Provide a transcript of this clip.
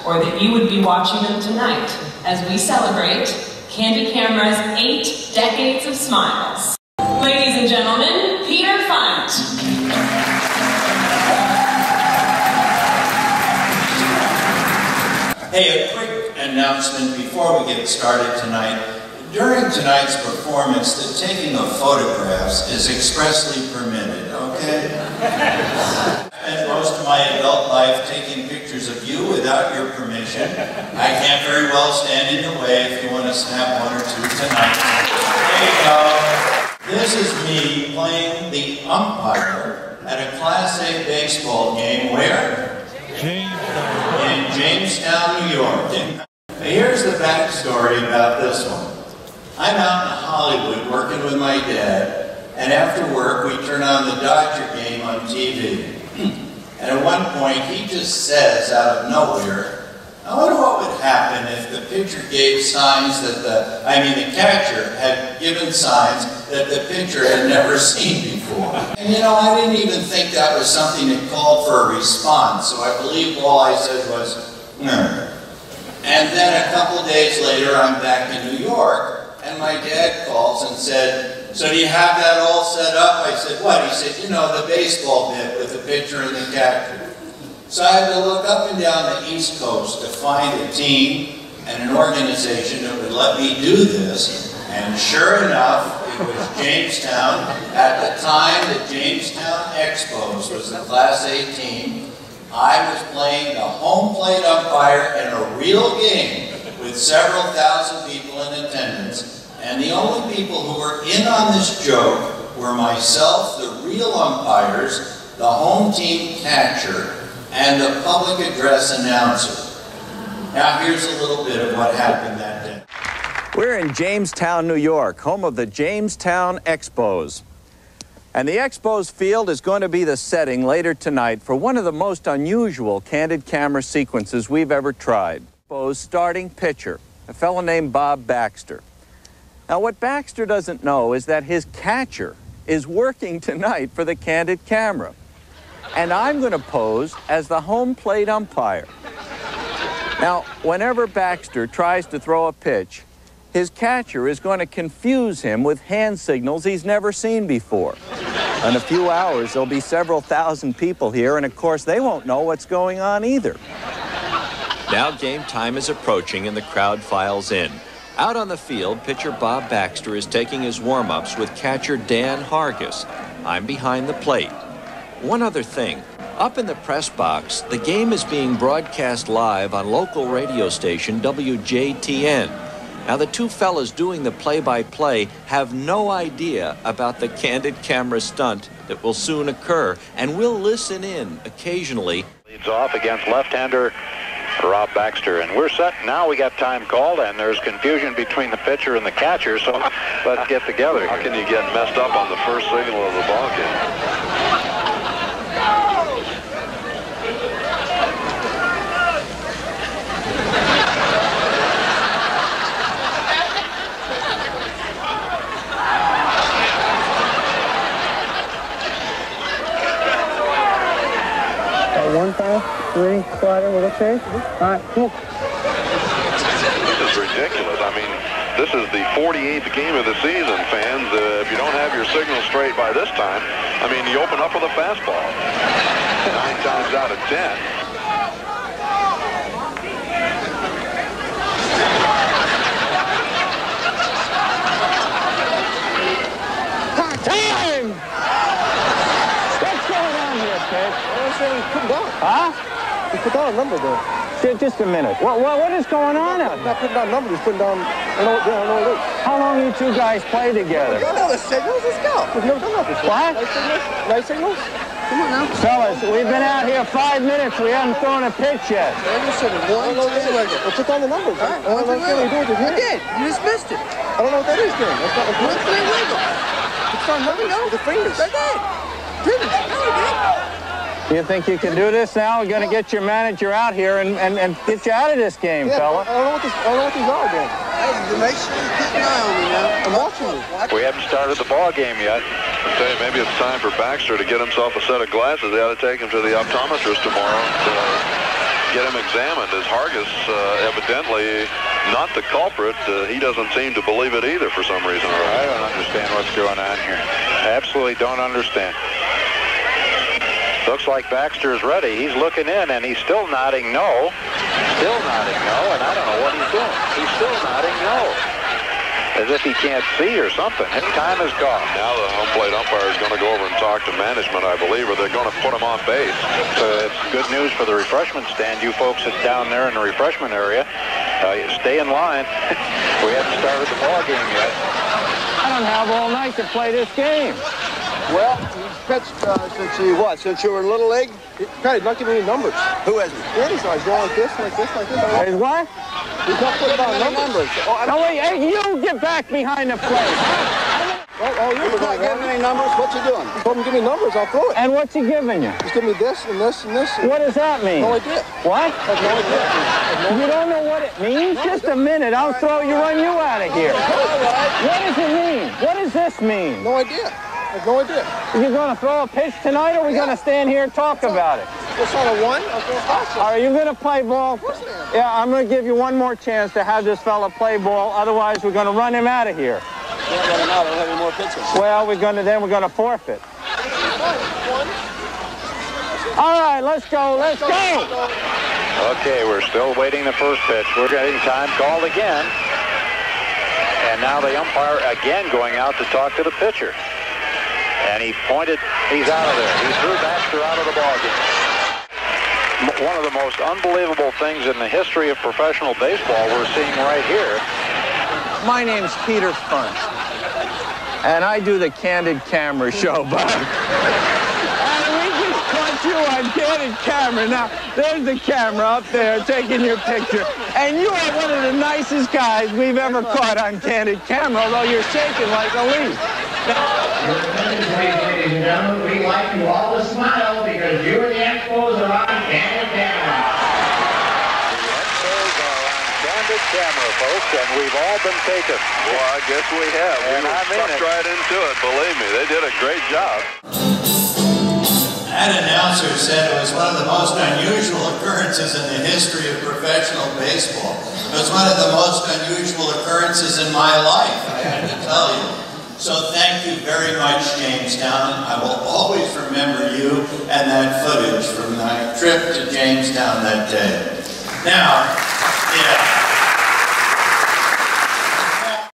or that you would be watching them tonight as we celebrate Candid Camera's 8 decades of smiles. Ladies and gentlemen, Peter Funt. Hey, a quick announcement before we get started tonight. During tonight's performance, the taking of photographs is expressly permitted, okay? I spent most of my adult life taking pictures of you without your permission. I can't very well stand in your way if you want to snap one or two tonight. There you go. This is me playing the umpire at a Class A baseball game where? Jamestown. In Jamestown, New York. Here's the backstory about this one. I'm out in Hollywood working with my dad, and after work we turn on the Dodger game on TV. And at one point he just says out of nowhere, I wonder what would happen if the pitcher gave signs that the catcher had given signs that the pitcher had never seen before. And you know, I didn't even think that was something that called for a response, so I believe all I said was, "Nerd." And then a couple days later I'm back in New York, and my dad calls and said, "So do you have that all set up?" I said, "What?" He said, "You know, the baseball bit with the pitcher and the catcher." So I had to look up and down the East Coast to find a team and an organization that would let me do this. And sure enough, it was Jamestown. At the time, the Jamestown Expos was the Class A team. I was playing the home plate umpire in a real game with several thousand people in attendance. And the only people who were in on this joke were myself, the real umpires, the home team catcher, and the public address announcer. Now here's a little bit of what happened that day. We're in Jamestown, New York, home of the Jamestown Expos. And the Expos field is going to be the setting later tonight for one of the most unusual candid camera sequences we've ever tried. Expos starting pitcher, a fellow named Bob Baxter. Now what Baxter doesn't know is that his catcher is working tonight for the candid camera. And I'm going to pose as the home plate umpire. Now, whenever Baxter tries to throw a pitch, his catcher is going to confuse him with hand signals he's never seen before. In a few hours, there'll be several thousand people here, and of course, they won't know what's going on either. Now game time is approaching and the crowd files in. Out on the field, pitcher Bob Baxter is taking his warm-ups with catcher Dan Hargis. I'm behind the plate. One other thing, up in the press box, the game is being broadcast live on local radio station WJTN. Now the two fellas doing the play-by-play have no idea about the candid camera stunt that will soon occur, and will listen in occasionally. Leads off against left-hander Rob Baxter, and we're set. Now we got time called, and there's confusion between the pitcher and the catcher, so let's get together. How can you get messed up on the first signal of the ball game? One foul, 3, slider, we're okay? All right, cool. This is ridiculous. I mean, this is the 48th game of the season, fans. If you don't have your signal straight by this time, I mean, you open up with a fastball. 9 times out of 10. Time! What's going on here, Ted? Put down. Huh? He put down a number there. Just a minute. What is going on out there? Not putting down numbers, he's putting down, I don't know what it is. How long you two guys play together? You know the signals, let's go. We've never done that before. What? Night signals? Night signals? Come on now. Fellas, we've been out here 5 minutes. We haven't thrown a pitch yet. Well, put down the numbers. All right. I don't know what you do with your hand. I did. You just missed it. I don't know what that is then. That's not a wiggle. It's on numbers with the fingers. I did. Didn't. No, I did. You think you can do this now? We're going to get your manager out here and get you out of this game, fella. I don't know what these are, Dan. Hey, make sure you keep an eye on me now. I'm watching you. We haven't started the ball game yet. I tell you, maybe it's time for Baxter to get himself a set of glasses. They ought to take him to the optometrist tomorrow. get him examined, as Hargis evidently not the culprit. He doesn't seem to believe it either for some reason. I don't understand what's going on here. Absolutely don't understand. Looks like Baxter's ready. He's looking in, and he's still nodding no. Still nodding no, and I don't know what he's doing. He's still nodding no. As if he can't see or something. His time is gone. Now the home plate umpire is going to go over and talk to management, I believe, or they're going to put him on base. It's good news for the refreshment stand. You folks that's down there in the refreshment area, stay in line. We haven't started the ball game yet. I don't have all night to play this game. Well, he's pitched since you were in Little League? He's not giving me numbers. Who hasn't? He's going like this, like this, like this. He's what? He's not putting down numbers. No, wait, hey, you get back behind the plate. He's not giving any numbers. What's he doing? He told him to give me numbers, I'll throw it. And what's he giving you? He's giving me this and this and this. What does that mean? No idea. What? I have no idea. You don't know what it means? Just a minute, I'll run you out of here. What does it mean? What does this mean? No idea. I have no idea. Are you going to throw a pitch tonight, or are we going to stand here and talk about it? It's on a one. I'll throw a fastball. Are you going to play ball? Of course I am. Yeah, I'm going to give you one more chance to have this fella play ball. Otherwise, we're going to run him out of here. Can't run him out. I don't have any more pitches. Well, we're going to forfeit. All right, let's go. Let's go. Okay, we're still waiting the first pitch. We're getting time called again. And now the umpire again going out to talk to the pitcher. And he pointed, he's out of there. He threw Baxter out of the ballgame. One of the most unbelievable things in the history of professional baseball we're seeing right here. My name's Peter Funt, and I do the Candid Camera Show, Bob. And we just caught you on Candid Camera. Now, there's the camera up there taking your picture. And you are one of the nicest guys we've ever caught on Candid Camera, although you're shaking like a leaf. Ladies and gentlemen, we'd like you all to smile because you and the Expos are on Candid Camera. The Expos are on Candid Camera, folks, and we've all been taken. Well, I guess we have. And we I mean sucked right into it, believe me. They did a great job. That announcer said it was one of the most unusual occurrences in the history of professional baseball. It was one of the most unusual occurrences in my life, I have to tell you. So thank you very much, Jamestown. I will always remember you and that footage from my trip to Jamestown that day. Now, yeah.